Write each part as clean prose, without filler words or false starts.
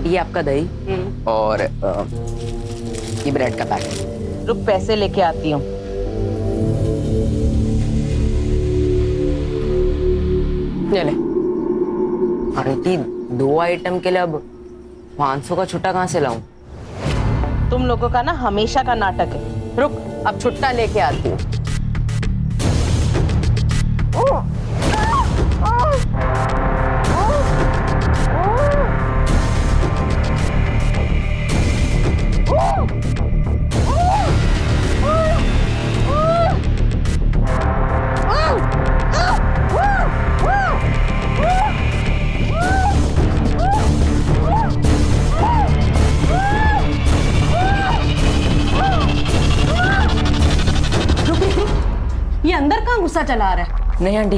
ये आपका दही और ये ब्रेड का पैकेट। रुक, पैसे लेके आती हूँ। ले ले। आंटी 2 आइटम के लिए अब 500 का छुट्टा कहाँ से लाऊं? तुम लोगों का ना हमेशा का नाटक है। रुक, अब छुट्टा लेके आती हूँ। ये अंदर कहाँ गुस्सा चला रहा है? नहीं आंटी,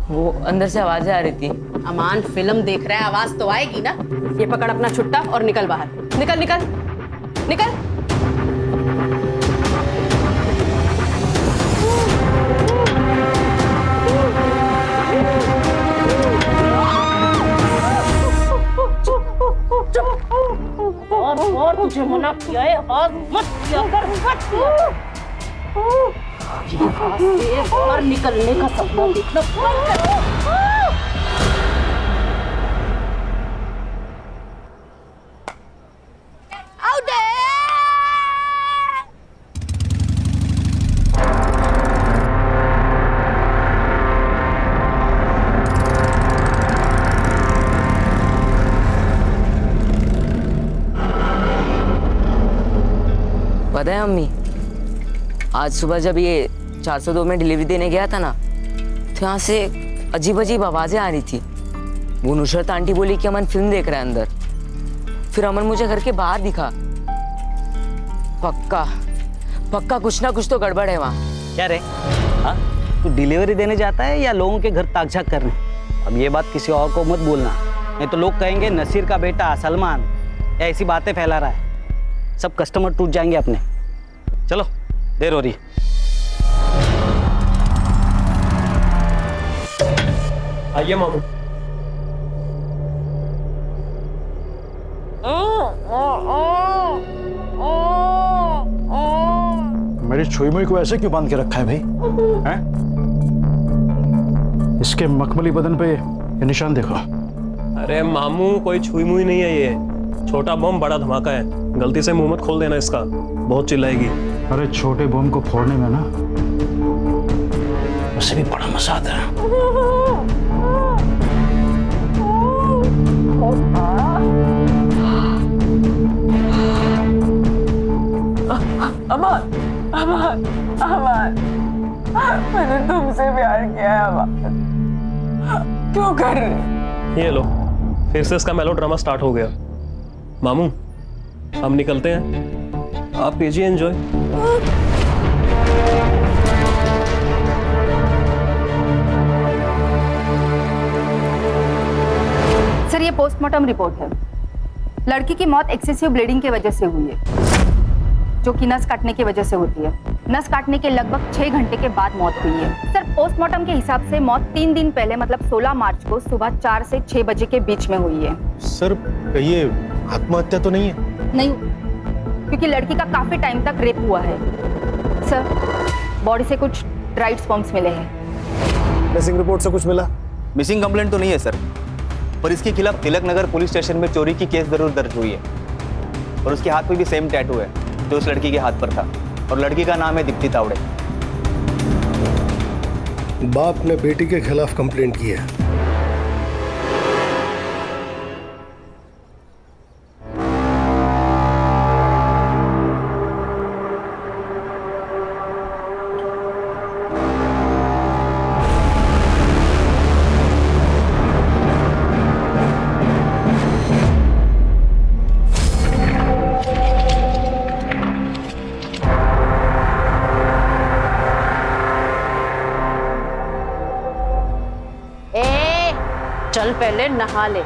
वो अंदर से आवाजें आ रही थी। अमान फिल्म देख रहा है, आवाज तो आएगी ना। ये पकड़ अपना छुट्टा और निकल बाहर। निकल निकल निकल। और तुझे मना किया है, आवाज मत किया कर, मत किया। बाहर निकलने का सपना देखना बंद कर। पता है अम्मी, आज सुबह जब ये 402 में डिलीवरी देने गया था ना, तो यहाँ से अजीब अजीब आवाजें आ रही थी। वो नुसरत आंटी बोली कि अमन फिल्म देख रहा है अंदर। फिर अमन मुझे घर के बाहर दिखा। पक्का पक्का कुछ ना कुछ तो गड़बड़ है वहाँ। क्या रे, हाँ तू डिलीवरी देने जाता है या लोगों के घर ताक झाक करने? अब ये बात किसी और को मत बोलना, नहीं तो लोग कहेंगे नसीर का बेटा सलमान या ऐसी बातें फैला रहा है। सब कस्टमर टूट जाएंगे अपने। चलो, देर हो रही। आइए मामू। मेरी छुई मुई को ऐसे क्यों बांध के रखा है भाई? हैं? इसके मखमली बदन पे ये निशान देखो। अरे मामू, कोई छुई मुई नहीं है, ये छोटा बम बड़ा धमाका है। गलती से मुंह मत खोल देना इसका, बहुत चिल्लाएगी। अरे छोटे बम को फोड़ने में ना उसे भी बड़ा मजा आता है। अमन, अमन, अमन, मैंने तुमसे प्यार किया है अमन, क्यों कर रहे? ये लो, फिर से इसका मेलोड्रामा स्टार्ट हो गया। मामू, हम निकलते हैं, आप कीजिए एंजॉय। सर, ये पोस्टमार्टम रिपोर्ट है। लड़की की मौत एक्सेसिव ब्लीडिंग की वजह से हुई है, जो कि नस काटने की वजह से होती है। नस काटने के लगभग 6 घंटे के बाद मौत हुई है। सर, पोस्टमार्टम के हिसाब से मौत 3 दिन पहले मतलब 16 मार्च को सुबह 4 से 6 बजे के बीच में हुई है। सर, ये आत्महत्या तो नहीं है? नहीं, क्योंकि लड़की का काफी टाइम तक रेप हुआ है। सर, बॉडी से कुछ ड्राइड स्पर्म्स मिले हैं। मिसिंग रिपोर्ट से कुछ मिला? मिसिंग कंप्लेंट तो नहीं है सर, पर इसके खिलाफ तिलक नगर पुलिस स्टेशन में चोरी की केस जरूर दर्ज हुई है। और उसके हाथ में भी सेम टैटू है जो उस लड़की के हाथ पर था, और लड़की का नाम है दीप्ति तावड़े। बाप ने बेटी के खिलाफ कंप्लेंट की है। चल पहले नहा ले,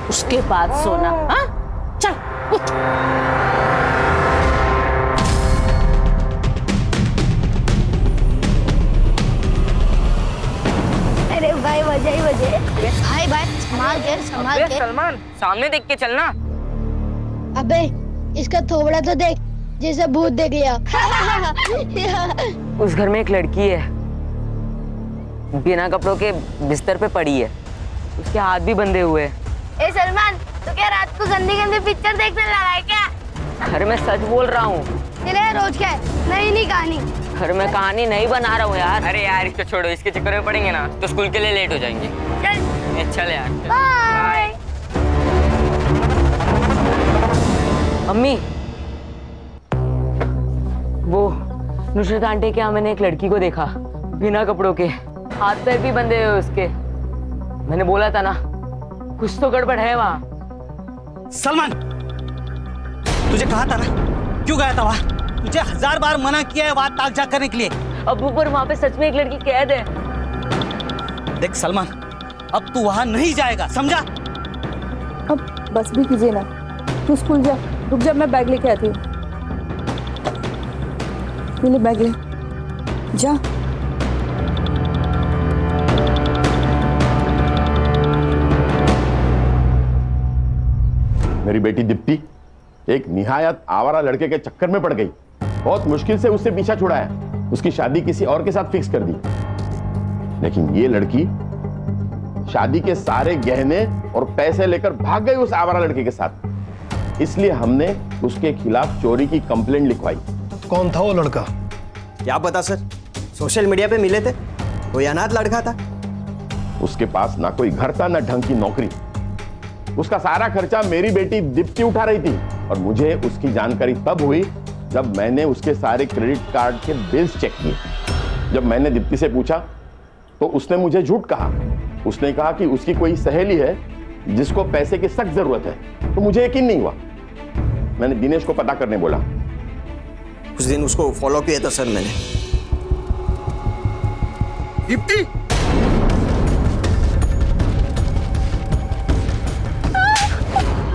उसके बाद सोना। हाँ, चल उठ। अरे भाई बजे ही बजे। भाई भाई संभाल के। सलमान सामने देख के चलना। अबे इसका थोबड़ा तो देख, जैसे भूत देख लिया। उस घर में एक लड़की है, बिना कपड़ों के बिस्तर पे पड़ी है, उसके हाथ भी बंधे हुए हैं। ए सलमान, तो क्या रात को गंदी गंदी पिक्चर देखने लगा है क्या? अरे मैं सच बोल रहा हूँ। तेरे रोज क्या है, नई कहानी। अरे मैं कहानी नहीं बना रहा हूँ यार। अरे यार इसको छोड़ो, इसके चक्कर में पड़ेंगे ना तो स्कूल के लिए लेट हो जाएंगे। चल चल यार। बाय। अम्मी, वो नुसरत आंटी के यहाँ मैंने एक लड़की को देखा, बिना कपड़ों के, हाथ पैर भी बंधे हुए उसके। मैंने बोला था ना, कुछ तो गड़बड़ है वहाँ। सलमान, तुझे कहा था ना, क्यों गया था वहाँ? तुझे 1000 बार मना किया है वहाँ ताक झाक करने के लिए। अब ऊपर वहाँ पे सच में एक लड़की कैद है। देख सलमान, अब तू वहाँ नहीं जाएगा, समझा? अब बस भी कीजिए ना, तू स्कूल जा, रुक जा, मैं बैग लेके आती हूँ। ले बैग ले, जा। मेरी बेटी दीप्ति एक निहायत आवारा लड़के के चक्कर में पड़ गई। बहुत मुश्किल से उससे पीछा छुड़ाया, उसकी शादी किसी और के साथ फिक्स कर दी। लेकिन ये लड़की शादी के सारे गहने और पैसे लेकर भाग गई उस आवारा लड़के के साथ। इसलिए हमने उसके खिलाफ चोरी की कंप्लेंट लिखवाई। कौन था वो लड़का? क्या पता सर, सोशल मीडिया पे मिले थे, कोई अनाथ लड़का था। उसके पास ना कोई घर था ना ढंग की नौकरी। उसका सारा खर्चा मेरी बेटी दीप्ति उठा रही थी और मुझे उसकी जानकारी तब हुई जब मैंने उसके सारे क्रेडिट कार्ड के बिल्स चेक किए। जब मैंने दीप्ति से पूछा तो उसने मुझे झूठ कहा। उसने कहा कि उसकी कोई सहेली है जिसको पैसे की सख्त जरूरत है। तो मुझे यकीन नहीं हुआ। मैंने दिनेश को पता करने बोला। उस दिन उसको फॉलो किया था सर मैंने। दीप्ति,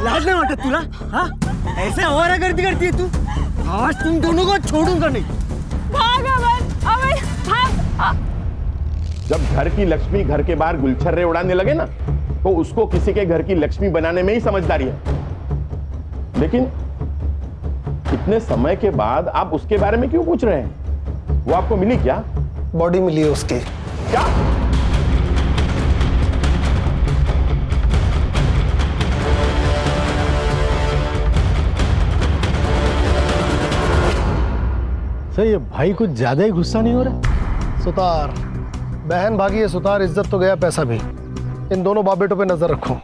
लाज नहीं वाटत तुला? हाँ, ऐसे आवारा गर्दी करती है तू? आज तुम दोनों को छोड़ूंगा नहीं। भाग अमन, भाग। जब घर की लक्ष्मी घर के बाहर गुलछर्रे उड़ाने लगे ना, तो उसको किसी के घर की लक्ष्मी बनाने में ही समझदारी है। लेकिन इतने समय के बाद आप उसके बारे में क्यों पूछ रहे हैं? वो आपको मिली क्या? बॉडी मिली है उसकी। क्या? सर ये भाई कुछ ज्यादा ही गुस्सा नहीं हो रहा? सुतार, बहन भागी है सुतार, इज्जत तो गया, पैसा भी। इन दोनों बाप बेटों पे नजर रखो।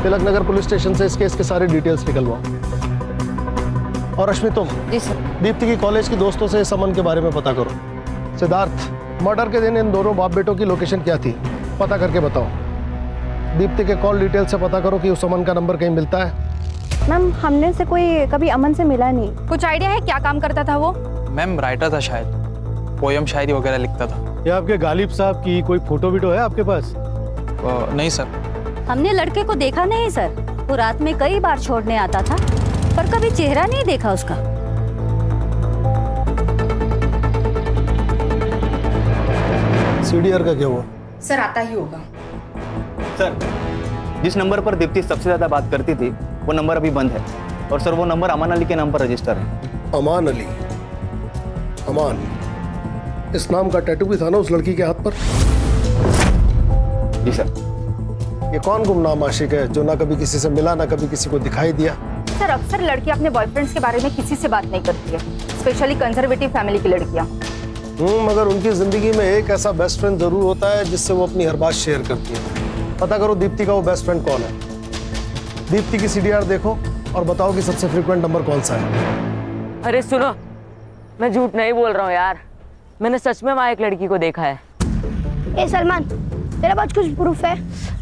तिलक नगर पुलिस स्टेशन से इस केस के सारे डिटेल्स निकलवाओ। और रश्मि तुम जी सर। दीप्ति की कॉलेज की दोस्तों से इस अमन के बारे में पता करो। सिद्धार्थ, मर्डर के दिन इन दोनों बाप बेटों की लोकेशन क्या थी, पता करके बताओ। दीप्ति के कॉल डिटेल से पता करो कि उस अमन का नंबर कहीं मिलता है। मैम, हमने से कोई कभी अमन से मिला नहीं। कुछ आइडिया है क्या काम करता था वो? मैम राइटर था शायद, पोयम शायरी वगैरह लिखता था। ये आपके गालिब साहब की कोई फोटो वीटो है आपके पास? नहीं सर। हमने लड़के को देखा नहीं सर, वो रात में कई बार छोड़ने आता था, पर कभी चेहरा नहीं देखा उसका। सीडीआर का क्या हुआ? सर आता ही होगा। सर, जिस नंबर पर दीप्ति सबसे ज्यादा बात करती थी वो नंबर अभी बंद है। और सर वो नंबर अमान अली के नाम पर रजिस्टर है। अमान अली? अमान, इस नाम का टैटू भी था ना उस लड़की के हाथ पर? जी सर। ये कौन गुमनाम आशिक है जो ना कभी किसी से मिला ना कभी किसी को दिखाई दिया? सर अक्सर लड़की अपने बॉयफ्रेंड्स के बारे में किसी से बात नहीं करती है, स्पेशली कंजर्वेटिव फैमिली की लड़कियां। मगर उनकी जिंदगी में एक ऐसा बेस्ट फ्रेंड जरूर होता है जिससे वो अपनी हर बात शेयर करती है। पता करो दीप्ति का वो बेस्ट फ्रेंड कौन है। दीप्ति की सीडीआर देखो और बताओ कि सबसे फ्रीक्वेंट नंबर कौन सा है। अरे सुनो, मैं झूठ नहीं बोल रहा हूँ यार, मैंने सच में वहाँ एक लड़की को देखा है। ए सलमान, तेरे पास कुछ प्रूफ है?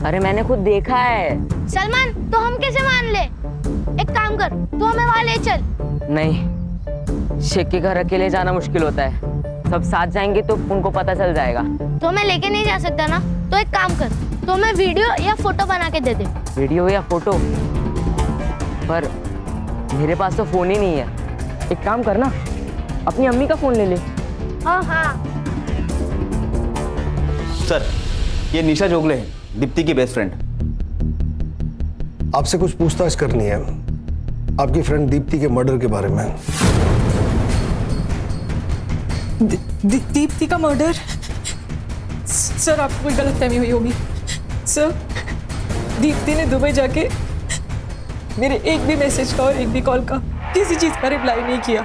अरे मैंने खुद देखा है। सलमान, तो हम कैसे मान ले? एक काम कर, तू हमें वहाँ ले चल। नहीं, शेख के घर अकेले जाना मुश्किल होता है, सब साथ जाएंगे तो उनको पता चल जाएगा। तो हमें लेके नहीं जा सकता ना, तो एक काम कर, तो हमें वीडियो या फोटो बना के दे दे। वीडियो या फोटो? पर मेरे पास तो फोन ही नहीं है। एक काम करना, अपनी अम्मी का फोन ले ले। हाँ हाँ। सर, ये निशा जोगले है, दीप्ति की बेस्ट फ्रेंड। आपसे कुछ पूछताछ करनी है आपकी फ्रेंड दीप्ति के मर्डर के बारे में। दीप्ति का मर्डर? सर आपको कोई गलतफहमी हुई होगी। सर दीप्ति ने दुबई जाके मेरे एक भी मैसेज का और एक भी कॉल का किसी चीज का रिप्लाई नहीं किया।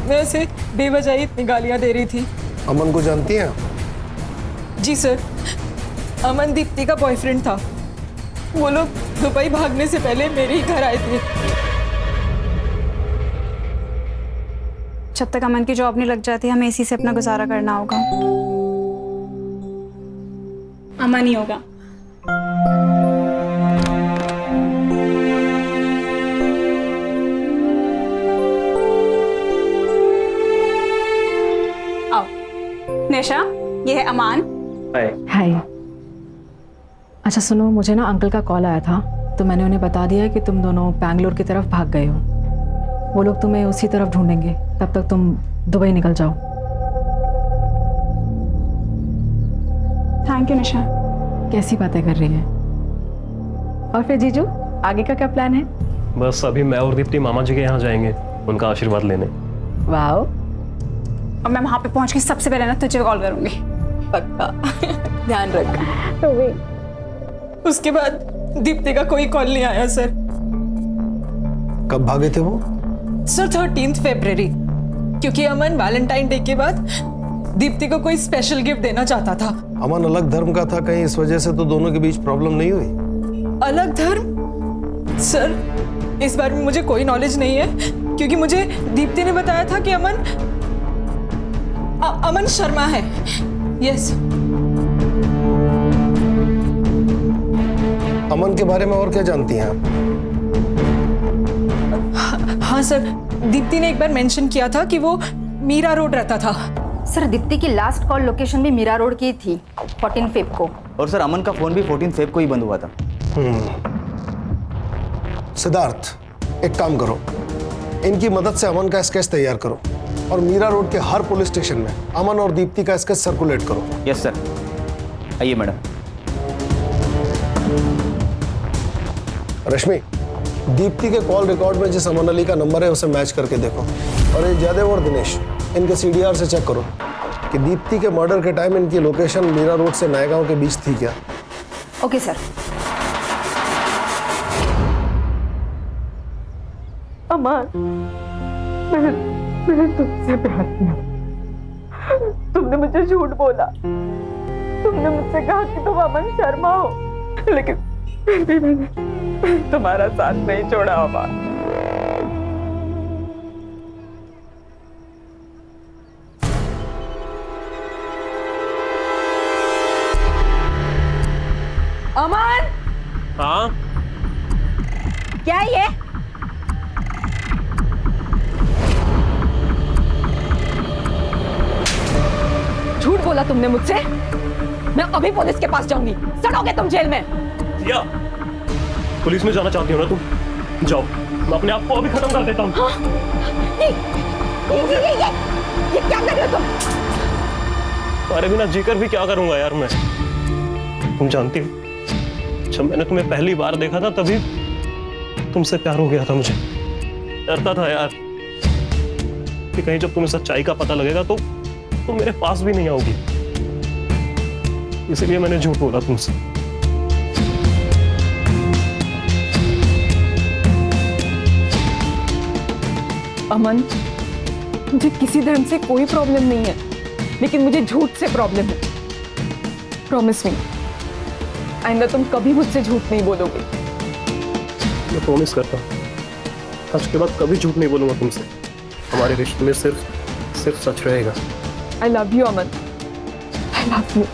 मैं उसे बेवजह ही इतनी गालियां दे रही थी। अमन को जानती हैं? जी सर, अमन दीप्ति का बॉयफ्रेंड था। वो लोग दुबई भागने से पहले मेरे ही घर आए थे। जब तक अमन की जॉब नहीं लग जाती हमें इसी से अपना गुजारा करना होगा। अमन ही होगा। आओ निशा, ये है अमान। हाय। अच्छा सुनो, मुझे ना अंकल का कॉल आया था तो मैंने उन्हें बता दिया कि तुम दोनों बैंगलोर की तरफ भाग गए हो। वो लोग तुम्हें उसी तरफ ढूंढेंगे, तब तक तुम दुबई निकल जाओ। थैंक यू निशा। कैसी बातें कर रही है। और फिर जीजू, आगे का क्या प्लान है? बस अभी मैं और दीप्ति मामा जी के यहाँ जाएंगे उनका आशीर्वाद लेने। वाओ। और मैं वहां पे पहुंच के सबसे पहले ना तुझे कॉल करूंगी। पक्का। ध्यान रख। तो उसके बाद दीप्ति का कोई कॉल नहीं आया सर। कब भागे थे वो? सर 13 फरवरी, क्योंकि अमन वैलेंटाइन डे के बाद दीप्ति को कोई स्पेशल गिफ्ट देना चाहता था। अमन अलग धर्म का था, कहीं इस वजह से तो दोनों के बीच प्रॉब्लम नहीं हुई? अलग धर्म? सर इस बारे में मुझे कोई नॉलेज नहीं है, क्योंकि मुझे दीप्ति ने बताया था कि अमन शर्मा है। यस। अमन के बारे में और क्या जानती हैं आप? हाँ सर, दीप्ति ने एक बार मेंशन किया था कि वो मीरा रोड रहता था। सर दीप्ति की लास्ट कॉल लोकेशन भी मीरा रोड की थी 14 फेब को। और सर अमन का फोन भी 14 फेब को ही बंद हुआ था। सिद्धार्थ, एक काम करो, इनकी मदद से अमन का स्केच तैयार करो और मीरा रोड के हर पुलिस स्टेशन में अमन और दीप्ति का स्केच सर्कुलेट करो। Yes sir. आइए मैडम। रश्मि, दीप्ति के कॉल रिकॉर्ड में जिस अमन अली का नंबर है उसे मैच करके देखो। और ये जयदेव और दिनेश, इनके सीडीआर से चेक करो कि दीप्ति के मर्डर के टाइम इनकी लोकेशन मीरा रोड से नायगांव के बीच थी क्या। Okay sir. अमन, मैंने तुमसे प्यार किया। तुमने मुझे झूठ बोला। तुमने मुझसे कहा कि तुम अमन शर्मा हो, लेकिन फिर भी मैंने तुम्हारा साथ नहीं छोड़ा। अमन, अमन। हाँ क्या है ये? झूठ बोला तुमने मुझसे। मैं अभी पुलिस के पास जाऊंगी। सड़ोगे तुम जेल में। या पुलिस में जाना चाहती हो ना तुम? जाओ, मैं अपने आप को अभी खत्म कर देता हूँ। हाँ? ये क्या कर रहे हो तुम? तुम्हारे बिना जीकर भी क्या करूंगा यार मैं। तुम जानती हो, जब मैंने तुम्हें पहली बार देखा था तभी तुमसे प्यार हो गया था मुझे। डरता था यार कि कहीं जब तुम्हें सच्चाई का पता लगेगा तो तुम मेरे पास भी नहीं आओगी, इसलिए मैंने झूठ बोला तुमसे। अमन, मुझे किसी धर्म से कोई प्रॉब्लम नहीं है, लेकिन मुझे झूठ से प्रॉब्लम है। प्रॉमिस मी, आइंदा तुम कभी मुझसे झूठ नहीं बोलोगे। मैं प्रॉमिस करता हूँ, आज के बाद कभी झूठ नहीं बोलूंगा तुमसे। हमारे रिश्ते में सिर्फ सच रहेगा। I love you, Aman. I love you।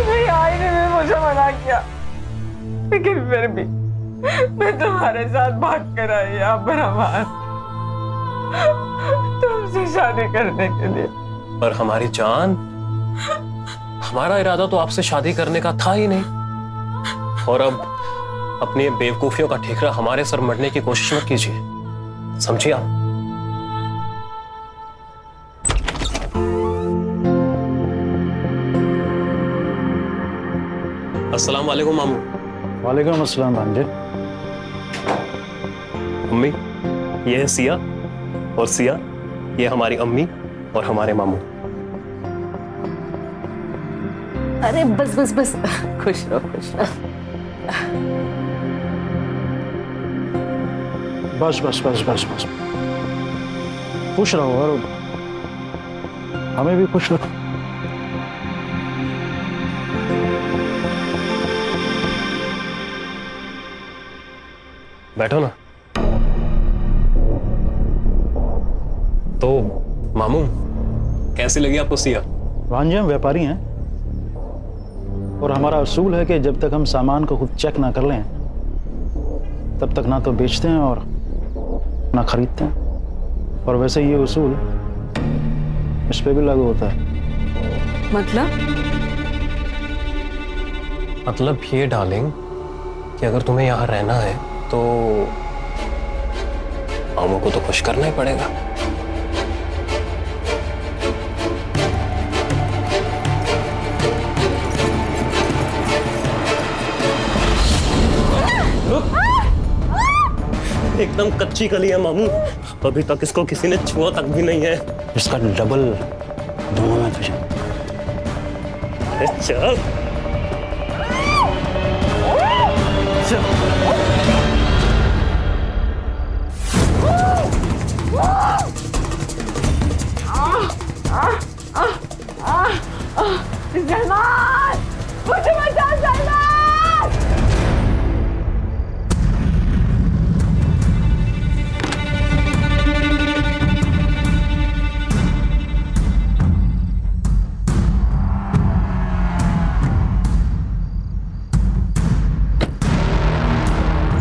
नहीं, आईने में मुझे मना किया, लेकिन फिर भी मैं तुम्हारे साथ भाग कर आई यहाँ पर अमन, तुमसे शादी करने के लिए। पर हमारी जान, हमारा इरादा तो आपसे शादी करने का था ही नहीं, और अब अपनी बेवकूफियों का ठेकरा हमारे सर मरने की कोशिश मत कीजिए, समझिए आप? अस्सलाम वालेकुम मामू। वालेकुम अस्सलाम भांजे। अम्मी, ये है सिया, और सिया ये हमारी अम्मी और हमारे मामू। अरे बस बस बस, खुश रहो खुश रहो। बस बस बस बस बस, खुश रहो और हमें भी खुश रखो। बैठो ना। तो मामू, कैसी लगी आपको सिया? भांजे, हम व्यापारी हैं और हमारा असूल है कि जब तक हम सामान को खुद चेक ना कर लें तब तक ना तो बेचते हैं और ना खरीदते हैं। और वैसे ये उसूल इस पे भी लागू होता है। मतलब ये डार्लिंग कि अगर तुम्हें यहाँ रहना है तो मामू को तो खुश करना ही पड़ेगा। एकदम कच्ची कली है मामू, अभी तक इसको किसी ने छुआ तक भी नहीं है। इसका डबल दोनों में तुझे। चल सलमान, मुझे बचा सलमान।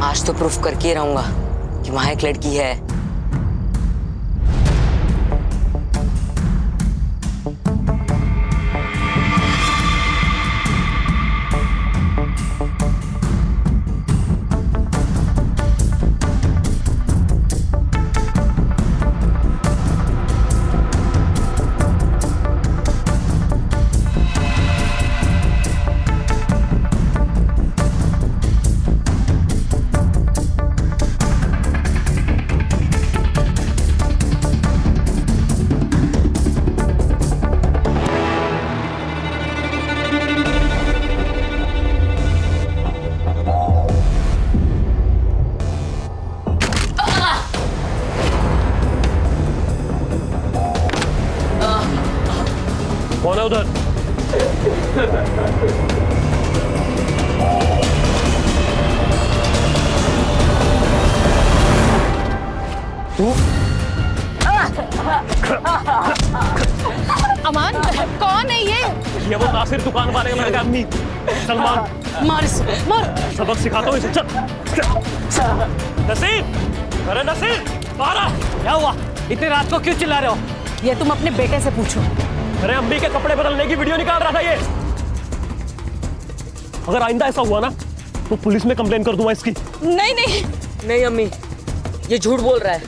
आज तो प्रूफ करके ही रहूंगा कि वहां एक लड़की है। कौन है उधर? तू? अमान, कौन है ये वो नासिर दुकान वाले का लड़का आदमी सलमान। मार इसे, मार। सबक सिखाता हूँ इसे, चल। नसीर, अरे नसीर, बाहर आ। क्या हुआ? इतनी रात को क्यों चिल्ला रहे हो? ये तुम अपने बेटे से पूछो। अरे अम्मी के कपड़े बदलने की वीडियो निकाल रहा था ये। अगर आइंदा ऐसा हुआ ना तो पुलिस में कंप्लेन कर दूंगा इसकी। नहीं नहीं नहीं अम्मी, ये झूठ बोल रहा है।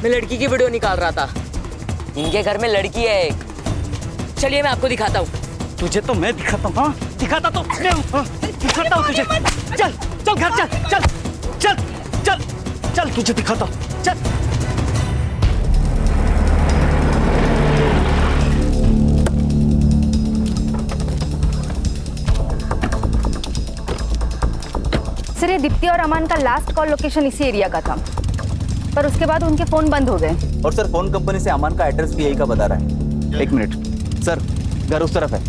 मैं लड़की की वीडियो निकाल रहा था। इनके घर में लड़की है एक। चलिए मैं आपको दिखाता हूँ। तुझे तो मैं दिखाता हूँ। हाँ, दिखाता तो मैं हूँ। हाँ, दिखाता हूँ तुझे। चल चल घर चल चल चल चल चल, तुझे दिखाता हूँ। चल। सर, ये दीप्ति और अमान का लास्ट कॉल लोकेशन इसी एरिया का था, पर उसके बाद उनके फोन बंद हो गए। और सर फोन कंपनी से अमान का एड्रेस भी यही का बता रहा है। एक मिनट सर, घर उस तरफ है।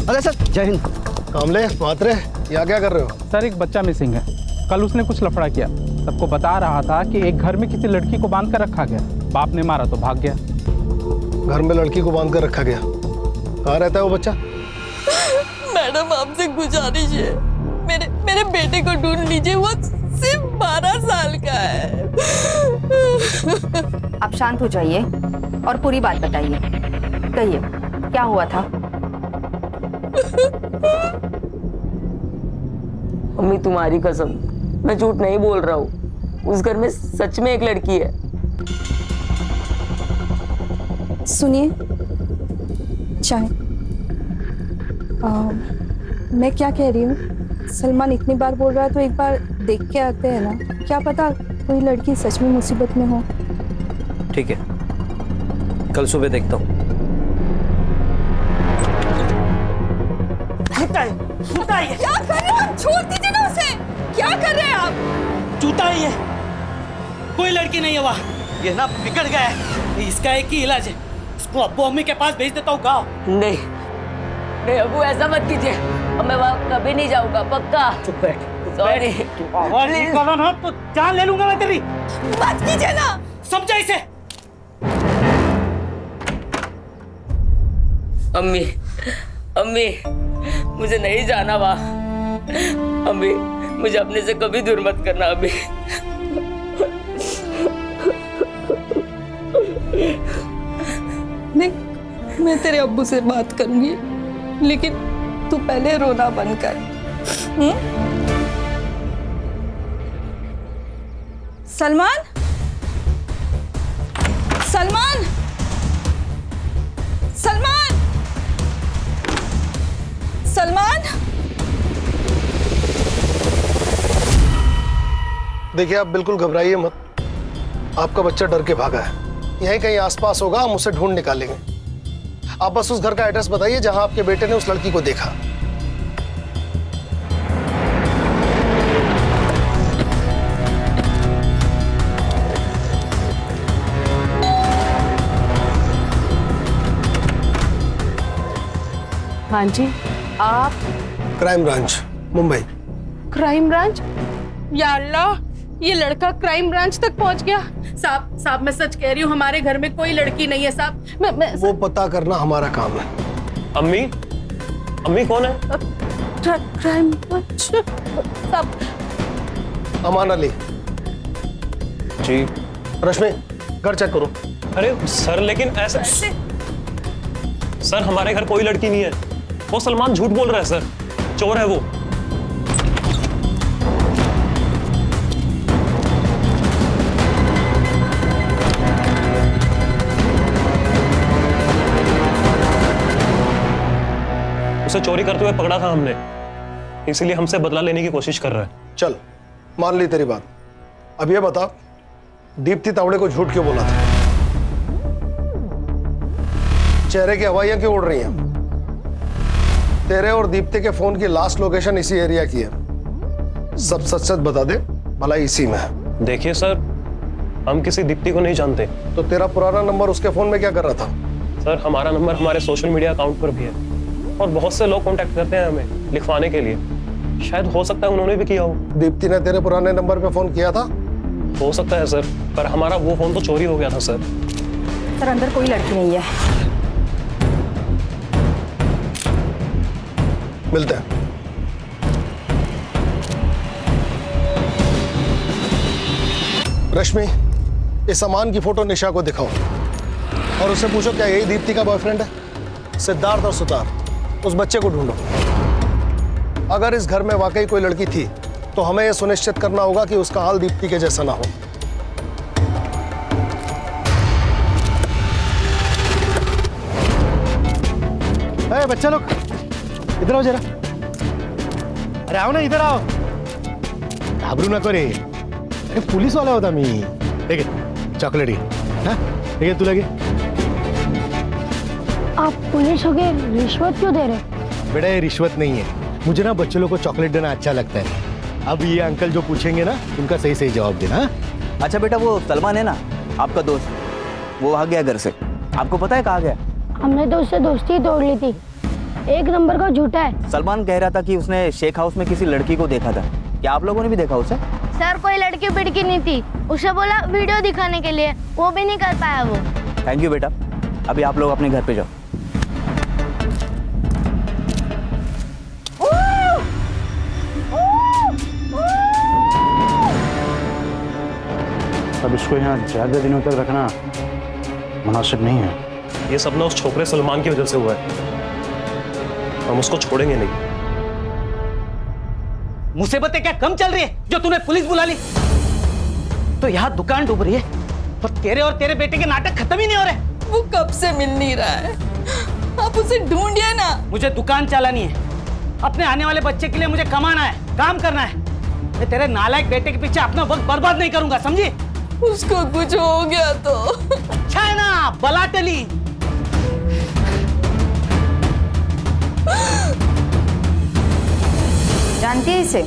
अरे सर, जय हिंद। कामले, मात्रे, यहाँ क्या कर रहे हो? सर, एक बच्चा मिसिंग है। कल उसने कुछ लफड़ा किया, सबको बता रहा था कि एक घर में किसी लड़की को बांध कर रखा गया। बाप ने मारा तो भाग गया। घर में लड़की को बांध कर रखा गया? कहाँ रहता है वो बच्चा? मैडम, आपसे गुजारिश है, मेरे बेटे को ढूंढ लीजिए। वो सिर्फ 12 साल का है। आप शांत हो जाइए और पूरी बात बताइए। कहिए, क्या हुआ था? अम्मी, तुम्हारी कसम, मैं झूठ नहीं बोल रहा हूँ। उस घर में सच में एक लड़की है। सुनिए, चाय। मैं क्या कह रही हूँ, सलमान इतनी बार बोल रहा है तो एक बार देख के आते हैं ना, क्या पता कोई लड़की सच में मुसीबत में हो। ठीक है, कल सुबह देखता हूँ। क्या कर रहे हो आप? छोड़ दीजिए ना उसे। क्या कर रहे हैं आप? जूता ही है, कोई लड़की नहीं है वहाँ। ये ना बिगड़ गया है, इसका एक ही इलाज है, इसको अब्बू अम्मी के पास भेज देता हूँ गाँव। नहीं नहीं अबू, ऐसा मत कीजिए, अब मैं वहाँ कभी नहीं जाऊंगा, पक्का। चुप बैठ। सॉरी। आवाज निकाला ना तो जान ले लूंगा मैं तेरी। मत कीजिए ना। समझा इसे। अम्मी अम्मी, मुझे नहीं जाना वहाँ। अम्मी, मुझे अपने से कभी दूर मत करना अम्मी। देख, मैं तेरे अब्बू से बात करूंगी, लेकिन तू पहले रोना बंद कर। सलमान, सलमान, सलमान, सलमान। देखिए, आप बिल्कुल घबराइए मत, आपका बच्चा डर के भागा है। यहीं कहीं आसपास होगा, हम उसे ढूंढ निकालेंगे। आप बस उस घर का एड्रेस बताइए जहां आपके बेटे ने उस लड़की को देखा। हाँ जी, आप? Crime branch, Mumbai. Crime branch? या अल्लाह, ये लड़का क्राइम ब्रांच तक पहुंच गया। साहब मैं सच कह रही हूँ, हमारे घर में कोई लड़की नहीं है साहब। वो पता करना हमारा काम है। अम्मी, अम्मी कौन है? क्राइम ब्रांच साहब। अमान अली जी। रश्मि, घर चेक करो। अरे सर, लेकिन ऐसा सर, हमारे घर कोई लड़की नहीं है। वो सलमान झूठ बोल रहा है सर, चोर है वो। उसे चोरी करते हुए पकड़ा था हमने, इसीलिए हमसे बदला लेने की कोशिश कर रहा है। चल, मान ली तेरी बात। अब ये बता, दीप्ति तावड़े को झूठ क्यों बोला था? चेहरे की हवाइयां क्यों उड़ रही हैं? तेरे और दीप्ति के फोन की लास्ट लोकेशन इसी एरिया की है। सब सच सच बता दे, भला इसी में है। देखिए सर, हम किसी दीप्ति को नहीं जानते। तो तेरा पुराना नंबर उसके फोन में क्या कर रहा था? सर, हमारा नंबर हमारे सोशल मीडिया अकाउंट पर भी है और बहुत से लोग कांटेक्ट करते हैं हमें लिखवाने के लिए। शायद हो सकता है उन्होंने भी किया हो। दीप्ति ने तेरे पुराने नंबर पे फोन किया था? हो सकता है सर, पर हमारा वो फोन तो चोरी हो गया था सर। सर, अंदर कोई लड़की नहीं है। मिलते हैं। रश्मि, इस अमान की फोटो निशा को दिखाओ और उससे पूछो क्या यही दीप्ति का बॉयफ्रेंड है? सिद्धार्थ और सुतार, उस बच्चे को ढूंढो। अगर इस घर में वाकई कोई लड़की थी तो हमें यह सुनिश्चित करना होगा कि उसका हाल दीप्ति के जैसा ना हो। बच्चा लोग इधर आओ जरा। अरे आओ ना, इधर आओ। घाबरू नको रे, अरे पुलिस वाला होता मी। ठीक है, चॉकलेट ठीक है, तू लगे। आप पुलिस हो गए, रिश्वत क्यों दे रहे? बेटा, ये रिश्वत नहीं है, मुझे ना बच्चों लोग को चॉकलेट देना अच्छा लगता है। अब ये अंकल जो पूछेंगे ना, उनका सही सही जवाब देना। अच्छा बेटा, वो सलमान है ना आपका दोस्त, वो भाग गया घर से। आपको पता है कहाँ गया? हमने तो उससे दोस्ती तोड़ ली थी, एक नंबर का झूठा है। सलमान कह रहा था कि उसने शेख हाउस में किसी लड़की को देखा था। क्या आप लोगों ने भी देखा उसे? सर, कोई लड़की बिड़की नहीं थी, उसे बोला वीडियो दिखाने के लिए, वो भी नहीं कर पाया वो। थैंक यू बेटा, अभी आप लोग अपने घर पे जाओ। अब इसको यहाँ ज्यादा दिनों तक रखना मुनासिब नहीं है। ये सब ना उस छोकरे सलमान की वजह से हुआ है, हम उसको छोड़ेंगे नहीं। मुसीबतें क्या कम चल रही है जो तूने पुलिस बुला ली? तो यहाँ दुकान डूब रही है, और तेरे और तेरे बेटे के नाटक खत्म ही नहीं हो रहे। वो कब से मिल नहीं रहा है। आप उसे ढूंढिए ना। मुझे दुकान चलानी है, अपने आने वाले बच्चे के लिए मुझे कमाना है, काम करना है। मैं तेरे नालायक बेटे के पीछे अपना वक्त बर्बाद नहीं करूंगा, समझी? उसको कुछ हो गया तो? अच्छा है ना, बला टली। जानती है इसे?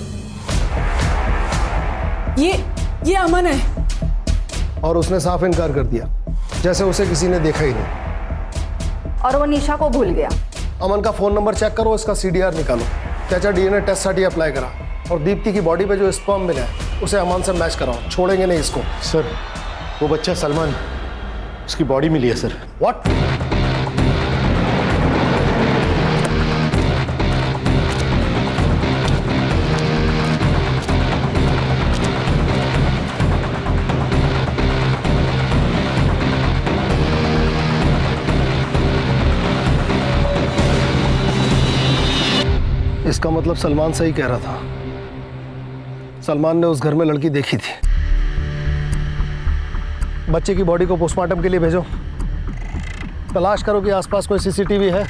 ये अमन है। और उसने साफ इनकार कर दिया, जैसे उसे किसी ने देखा ही नहीं। और वो निशा को भूल गया। अमन का फोन नंबर चेक करो, इसका सीडीआर निकालो, त्याचा डीएनए टेस्ट साठी अप्लाई करा और दीप्ति की बॉडी पे जो स्पर्म मिला है उसे अमन से मैच कराओ। छोड़ेंगे नहीं इसको। सर वो बच्चा सलमान, उसकी बॉडी मिली है सर। व्हाट? इसका मतलब सलमान सही कह रहा था। सलमान ने उस घर में लड़की देखी थी। बच्चे की बॉडी को पोस्टमार्टम के लिए भेजो। तलाश करो कि आसपास कोई सीसीटीवी है,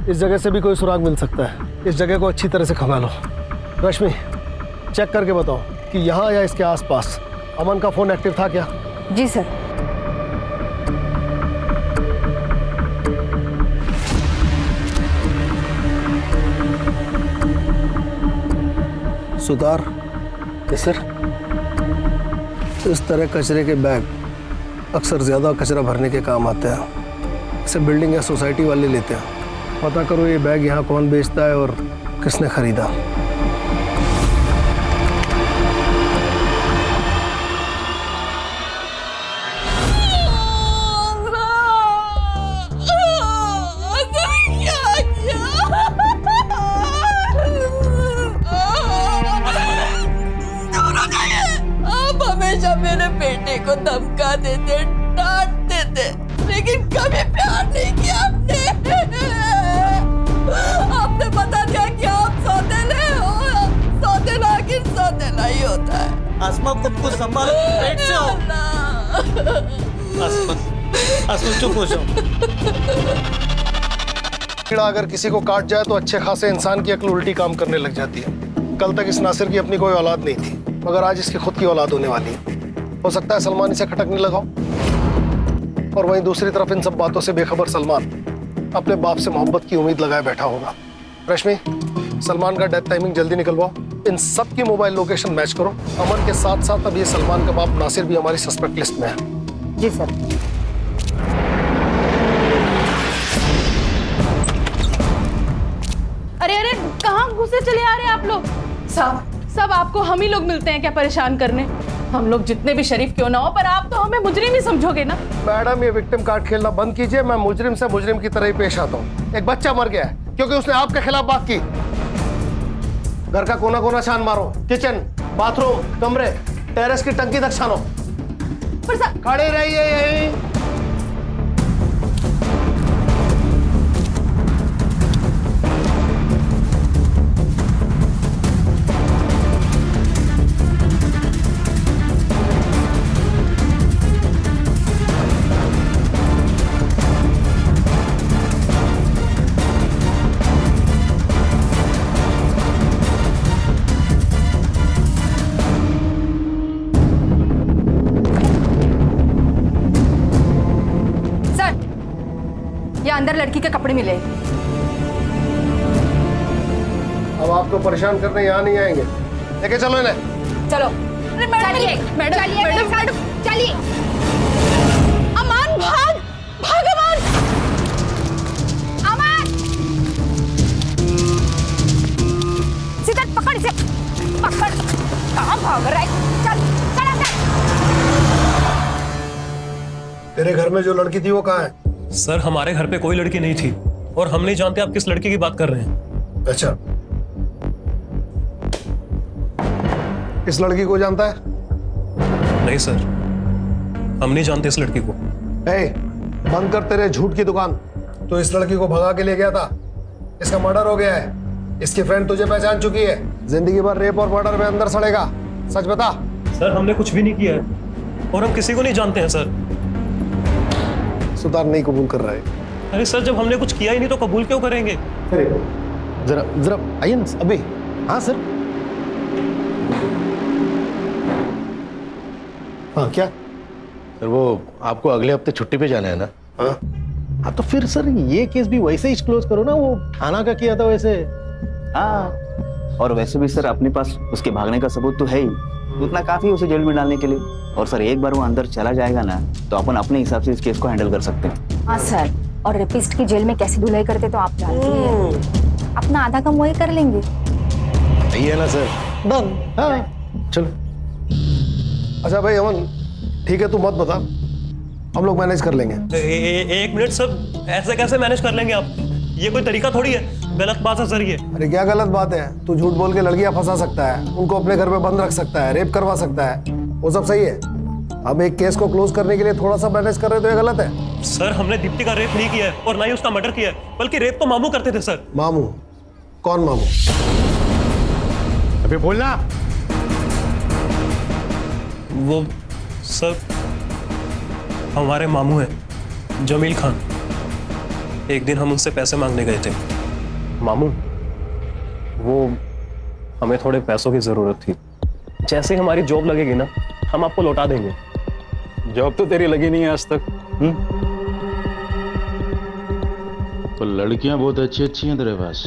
इस जगह से भी कोई सुराग मिल सकता है। इस जगह को अच्छी तरह से खंगालो। रश्मि, चेक करके बताओ कि यहाँ या इसके आसपास अमन का फोन एक्टिव था क्या? जी सर। सुतार, सर, इस तरह कचरे के बैग अक्सर ज़्यादा कचरा भरने के काम आते हैं। इसे बिल्डिंग या सोसाइटी वाले लेते हैं। पता करो ये बैग यहाँ कौन बेचता है और किसने खरीदा। मेरे बेटे को धमका देते, डांटते थे, लेकिन कभी प्यार नहीं किया आपने। आपने बता दिया कि आप सौतेले हो। सौतेला आखिर सौतेला ही होता है। आसमा खुद को संभालो, पेट से हो। आसमा चुप हो जाओ। कीड़ा अगर किसी को काट जाए तो अच्छे खासे इंसान की अक्ल उल्टी काम करने लग जाती है। कल तक इस नासिर की अपनी कोई औलाद नहीं थी, मगर आज इसकी खुद की औलाद होने वाली है। हो सकता है सलमान इसे खटकने लगा और वहीं दूसरी तरफ इन सब बातों से बेखबर सलमान अपने बाप से मोहब्बत की उम्मीद लगाए बैठा होगा। रश्मि, सलमान का डेथ टाइमिंग जल्दी निकलवाओ। इन सब की मोबाइल लोकेशन मैच करो। अमन के साथ साथ अब ये सलमान का बाप नासिर भी हमारी सस्पेक्ट लिस्ट में है। जी सर। अरे अरे, कहाँ घुसे चले आ रहे हैं आप लोग? सब आपको हम ही लोग मिलते हैं क्या परेशान करने? हम लोग जितने भी शरीफ क्यों ना हो, पर आप तो हमें मुजरिम ही समझोगे ना। मैडम, ये विक्टिम कार्ड खेलना बंद कीजिए। मैं मुजरिम से मुजरिम की तरह ही पेश आता हूँ। एक बच्चा मर गया है क्योंकि उसने आपके खिलाफ बात की। घर का कोना कोना छान मारो, किचन, बाथरूम, कमरे, टेरेस की टंकी तक छानो। खड़े रहिए यहीं। अंदर लड़की के कपड़े मिले। अब आपको परेशान करने यहाँ नहीं आएंगे। लेके चलो इन्हें। चलो। चलिए मैडम, चलिए। अमान, भाग अमान। अमान, सीधा पकड़ इसे, पकड़। कहाँ भाग रहा है? चल अंदर। तेरे घर में जो लड़की थी वो कहाँ है? सर, हमारे घर पे कोई लड़की नहीं थी और हम नहीं जानते आप किस लड़की की बात कर रहे हैं। अच्छा, इस लड़की को जानता है? नहीं सर, हम नहीं जानते इस लड़की को। बंद कर तेरे झूठ की दुकान। तो इस लड़की को भगा के ले गया था, इसका मर्डर हो गया है। इसकी फ्रेंड तुझे पहचान चुकी है। जिंदगी भर रेप और मर्डर में अंदर सड़ेगा। सच बता। सर, हमने कुछ भी नहीं किया है और हम किसी को नहीं जानते हैं सर। सुतार नहीं कबूल कर रहा है। अरे सर, जब हमने कुछ किया ही नहीं तो कबूल क्यों करेंगे? अरे जरा जरा आइए ना अभी। हाँ सर। हाँ क्या सर वो आपको अगले हफ्ते छुट्टी पे जाना है ना? हाँ तो फिर सर ये केस भी वैसे ही क्लोज करो ना, वो थाना का किया था वैसे। हाँ, और वैसे भी सर अपने पास उसके भागने का सबूत तो है ही, उतना काफी है उसे जेल में डालने के लिए। और सर एक बार वो अंदर चला जाएगा ना तो अपन अपने हिसाब से इस केस को हैंडल कर सकते हैं। हाँ सर, और रेपिस्ट की जेल में कैसी धुलाई करते तो आप जानते हैं। अपना आधा काम वही कर लेंगे। सही है ना सर? डन। हाँ चलो। अच्छा भाई अमन, ठीक है तू मत बता, हम लोग मैनेज कर लेंगे। एक मिनट सर, ऐसे कैसे मैनेज कर लेंगे आप? ये कोई तरीका थोड़ी है, गलत बात है सर ये। अरे क्या गलत बात है? तू झूठ बोल के लड़कियां फंसा सकता है, उनको अपने घर में बंद रख सकता है, रेप करवा सकता है, वो सब सही है। हम एक केस को क्लोज करने के लिए थोड़ा सा मैनेज कर रहे तो ये गलत है? सर हमने दीप्ति का रेप नहीं किया है और ना ही उसका मर्डर किया है, बल्कि रेप तो मामू करते थे सर। मामू? कौन मामू? अबे बोलना। वो सर हमारे मामू हैं, जमील खान। एक दिन हम उनसे पैसे मांगने गए थे। मामू, वो हमें थोड़े पैसों की जरूरत थी, जैसे ही हमारी जॉब लगेगी ना हम आपको लौटा देंगे। जॉब तो तेरी लगी नहीं है आज तक। तो लड़कियां बहुत अच्छी अच्छी हैं तेरे पास।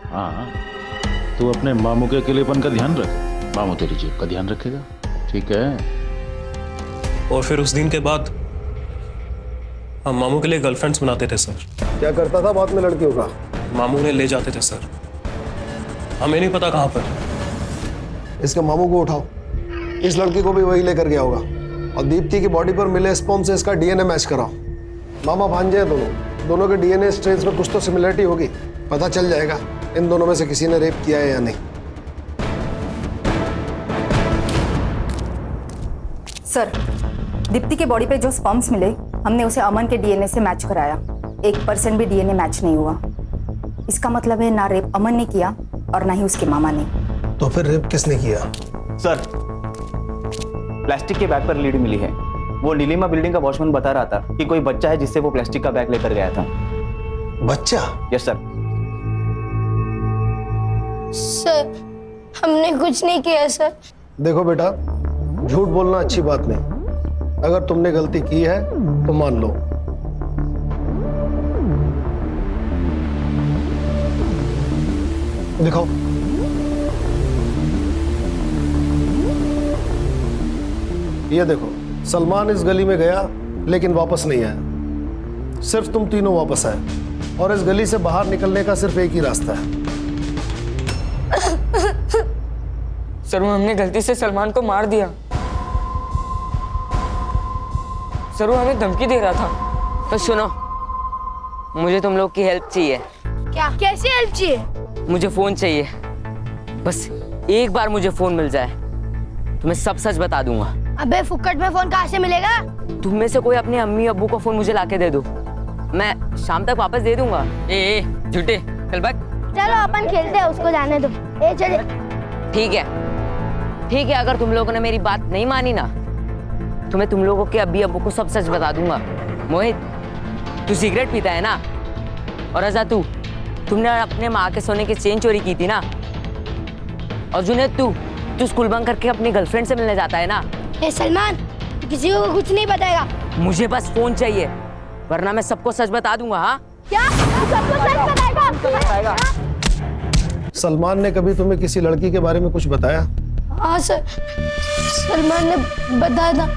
हाँ, तू अपने मामू के अकेलेपन का ध्यान रख, मामू तेरी जेब का ध्यान रखेगा, ठीक है? और फिर उस दिन के बाद हम मामू के लिए गर्लफ्रेंड्स बनाते थे सर। क्या करता था बाद में लड़कियों का? मामू ने ले जाते थे सर, हमें नहीं पता कहाँ पर। इसके मामू को उठाओ, इस लड़की को भी वही लेकर गया होगा, और दीप्ति की बॉडी पर मिले स्पर्म से इसका डीएनए मैच कराओ। मामा भांजे हैं दोनों, दोनों के डीएनए स्ट्रेन्स में कुछ तो सिमिलरिटी होगी, पता चल जाएगा इन दोनों में से किसी ने रेप किया है या नहीं। सर, दीप्ति के बॉडी पे जो स्पर्म्स मिले हमने उसे अमन के डीएनए से मैच कराया, 1% भी डीएनए मैच नहीं हुआ। इसका मतलब है ना रेप अमन ने किया और ना ही उसके मामा ने। तो फिर रेप किसने किया? सर प्लास्टिक के बैग पर लीड मिली है। वो नीलिमा बिल्डिंग का वॉचमैन बता रहा था कि कोई बच्चा है जिससे वो प्लास्टिक का बैग लेकर गया था। बच्चा? Yes sir. सर हमने कुछ नहीं किया सर। देखो बेटा, झूठ बोलना अच्छी बात नहीं, अगर तुमने गलती की है तो मान लो। दिखाओ। ये देखो, सलमान इस गली में गया लेकिन वापस नहीं आया, सिर्फ तुम तीनों वापस आए, और इस गली से बाहर निकलने का सिर्फ एक ही रास्ता है। सर हमने गलती से सलमान को मार दिया। सर वो हमें धमकी दे रहा था। तो सुनो, मुझे तुम लोग की हेल्प चाहिए। क्या? कैसी हेल्प चाहिए? मुझे फोन चाहिए, बस एक बार मुझे फोन मिल जाए तो मैं सब सच बता दूंगा। अबे फुक्कट में फोन कहाँ से मिलेगा? तुम में से कोई अपने अम्मी अब्बू को फोन मुझे लाके दे दो, मैं शाम तक वापस दे दूंगा। ए झूठे, चल भाग। चलो अपन खेलते हैं, उसको जाने दो। ए चले। ठीक है, ठीक है, अगर तुम लोगों ने मेरी बात नहीं मानी ना तो मैं तुम लोगों के अब्बी अब्बू को सब सच बता दूंगा। मोहित, तू सिगरेट पीता है ना? और रजा, तुमने अपने माँ के सोने की चेन चोरी की थी ना? और जुनेद, तू स्कूल बंक करके अपनी गर्लफ्रेंड से मिलने जाता है ना? ए सलमान, किसी को कुछ नहीं बताएगा। मुझे बस फोन चाहिए, वरना मैं सबको सच बता दूंगा। हाँ क्या? सबको सच बताएगा? सलमान ने कभी तुम्हें किसी लड़की के बारे में कुछ बताया? हाँ सर, सलमान ने बताया था,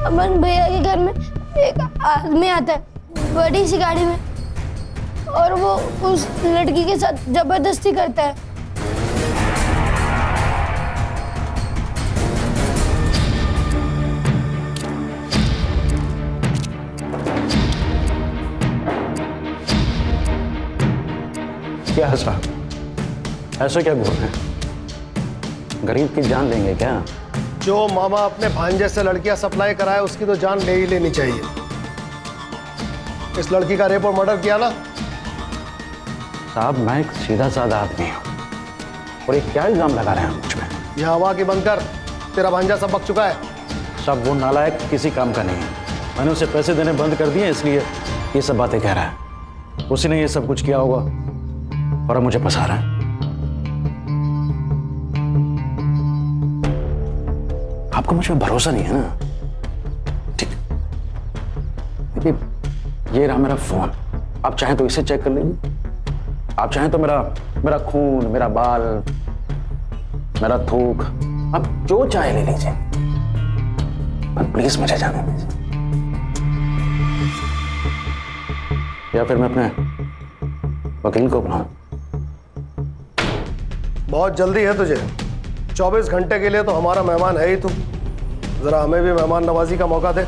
अमन भैया के घर में एक आदमी आता है बड़ी सी गाड़ी में, और वो उस लड़की के साथ जबरदस्ती करता है। क्या साहब, ऐसे क्या बोल रहे हैं? गरीब की जान लेंगे क्या? जो मामा अपने भांजे से लड़कियां सप्लाई कराए उसकी तो जान ले ही लेनी चाहिए। इस लड़की का रेप और मर्डर किया ना? साहब मैं एक सीधा साधा आदमी हूँ, और ये क्या इल्जाम लगा रहे हैं मुझ पे? ये हवा की बंद कर, तेरा भांजा सब बक चुका है। सब वो नालायक किसी काम का नहीं है, मैंने उसे पैसे देने बंद कर दिए इसलिए ये सब बातें कह रहा है। उसी ने ये सब कुछ किया होगा और अब मुझे फंसा रहा है। आपको मुझ पर भरोसा नहीं है ना? ठीक, देखिए ये रहा मेरा फोन, आप चाहें तो इसे चेक कर लीजिए, आप चाहें तो मेरा खून, मेरा बाल, मेरा थूक, आप जो चाहे ले लीजिए, पर प्लीज मुझे जाने दीजिए। या फिर मैं अपने वकील को बुलाऊं? बहुत जल्दी है तुझे, 24 घंटे के लिए तो हमारा मेहमान है ही तू, जरा हमें भी मेहमान नवाजी का मौका दे।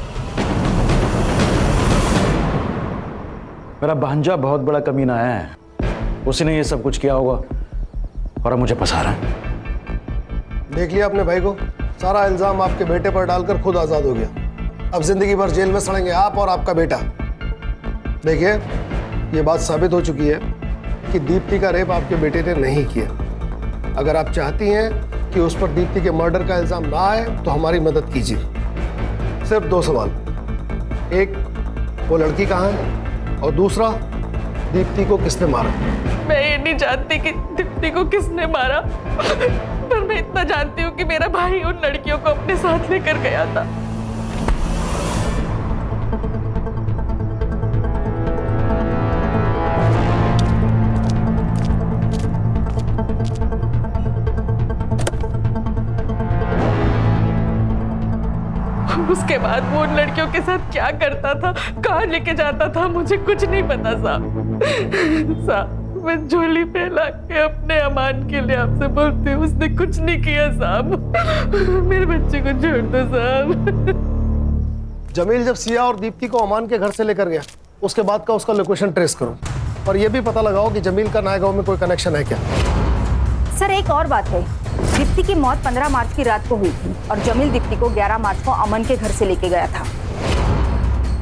मेरा भांजा बहुत बड़ा कमीना है, उसी ने ये सब कुछ किया होगा और अब मुझे फंसा रहा है। देख लिया अपने भाई को, सारा इल्जाम आपके बेटे पर डालकर खुद आजाद हो गया। अब जिंदगी भर जेल में सड़ेंगे आप और आपका बेटा। देखिए ये बात साबित हो चुकी है कि दीप्ति का रेप आपके बेटे ने नहीं किया। अगर आप चाहती हैं कि उस पर दीप्ति के मर्डर का इल्जाम ना आए तो हमारी मदद कीजिए। सिर्फ 2 सवाल, एक, वो लड़की कहाँ है, और दूसरा, दीप्ति को किसने मारा? मैं ये नहीं जानती कि दीप्ति को किसने मारा, पर मैं इतना जानती हूँ कि मेरा भाई उन लड़कियों को अपने साथ लेकर गया था। उसके बाद वो उन लड़कियों के साथ क्या करता था, कहाँ लेके जाता था, मुझे कुछ नहीं पता साहब। मैं झोली फैला के अपने अमान के लिए आपसे बोलती हूँ, उसने कुछ नहीं किया साहब। मेरे बच्चे को छोड़ दो साहब। जमील जब सिया और दीप्ति को अमान के घर से लेकर गया, उसके बाद का उसका लोकेशन ट्रेस करो और ये भी पता लगाओ कि जमील का नायगांव में कोई कनेक्शन है क्या। सर एक और बात है, दीप्ति की मौत 15 मार्च की रात को हुई थी और जमील दीप्ति को 11 मार्च को अमन के घर से लेके गया था।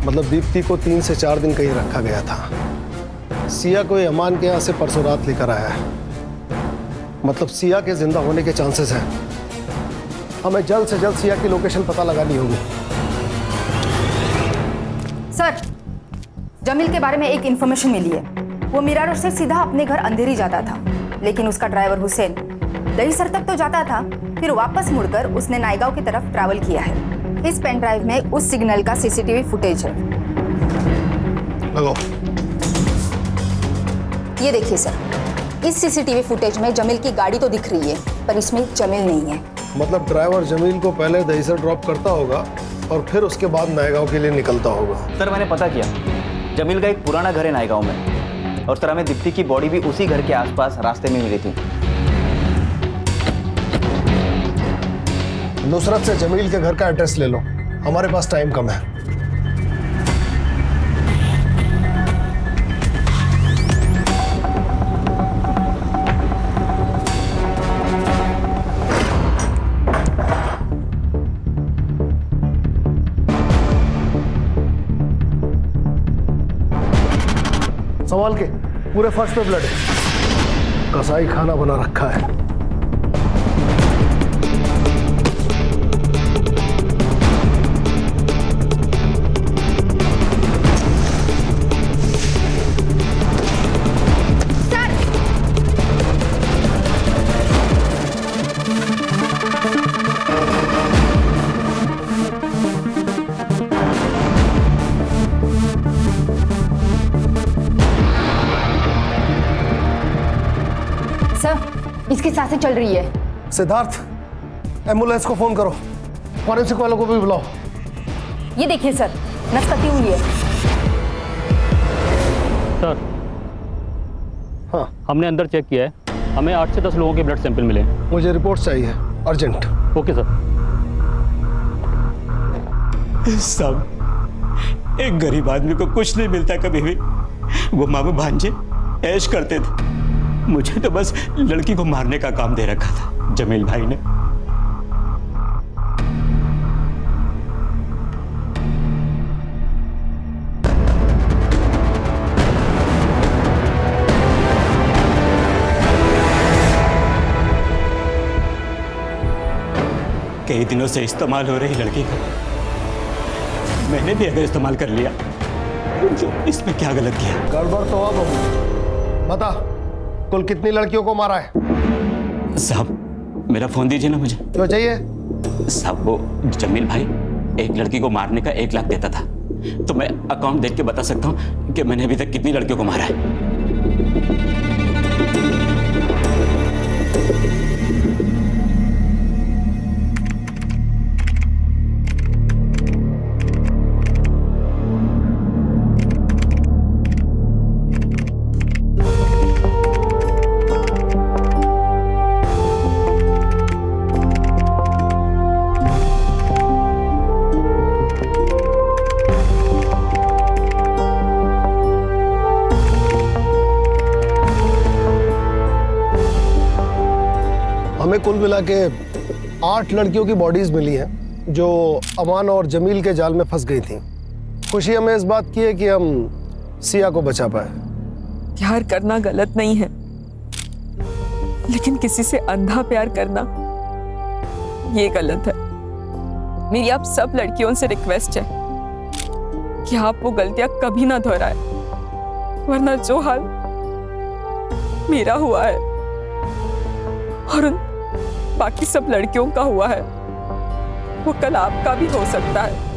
मतलब दीप्ति को 3 से 4 दिन कहीं रखा गया था। सिया को अमान के यहाँ से परसों रात लेकर आया है, मतलब सिया के जिंदा होने के चांसेस हैं। हमें जल्द से जल्द सिया की लोकेशन पता लगानी होगी। सर जमील के बारे में एक इंफॉर्मेशन मिली है, वो मीरा रोड से सीधा अपने घर अंधेरी जाता था, लेकिन उसका ड्राइवर हुसैन दहीसर तक तो जाता था, फिर वापस मुड़कर उसने नायगांव की तरफ ट्रैवल किया है। इस पेन ड्राइव में उस सिग्नल का सीसीटीवी फुटेज है। लगाओ। ये देखिए सर, इस सीसीटीवी फुटेज में जमील की गाड़ी तो दिख रही है, पर इसमें जमील नहीं है। मतलब ड्राइवर जमील को पहले दहीसर ड्रॉप करता होगा और फिर उसके बाद नायगांव के लिए निकलता होगा। सर मैंने पता किया, जमील का एक पुराना घर है नायगांव में, और सर हमें दीप्ति की बॉडी भी उसी घर के आसपास रास्ते में मिली थी। नुसरत से जमील के घर का एड्रेस ले लो, हमारे पास टाइम कम है। सवाल के पूरे फर्श पे ब्लड है, कसाई खाना बना रखा है। इसकी सांसें चल रही है। सिद्धार्थ, एम्बुलेंस को फोन करो, फॉरेंसिक वालों को भी बुलाओ। ये देखिए सर, नस कटी हुई है। सर हाँ, हमने अंदर चेक किया है, हमें 8 से 10 लोगों के ब्लड सैंपल मिले। मुझे रिपोर्ट चाहिए अर्जेंट। Okay sir. सब एक गरीब आदमी को कुछ नहीं मिलता कभी भी। वो मामू भांजे ऐश करते थे, मुझे तो बस लड़की को मारने का काम दे रखा था जमील भाई ने। कई दिनों से इस्तेमाल हो रही लड़की का मैंने भी अगर इस्तेमाल कर लिया इसमें क्या गलत किया? गड़बड़ तो अब बता, कुल कितनी लड़कियों को मारा है? साहब मेरा फोन दीजिए ना मुझे। क्यों चाहिए? साहब वो जमील भाई एक लड़की को मारने का 1 लाख देता था, तो मैं अकाउंट देख के बता सकता हूँ कि मैंने अभी तक कितनी लड़कियों को मारा है। हमें कुल मिला के 8 लड़कियों की बॉडीज मिली हैं जो अमान और जमील के जाल में फंस गई थी। खुशी हमें इस बात की है कि हम सिया को बचा पाए। प्यार करना गलत नहीं है, लेकिन किसी से अंधा प्यार करना ये गलत है। मेरी आप सब लड़कियों से रिक्वेस्ट है कि आप वो गलतियां कभी ना दोहराए, वरना जो हाल मेरा हुआ है और उन बाकी सब लड़कियों का हुआ है वो कल आपका भी हो सकता है।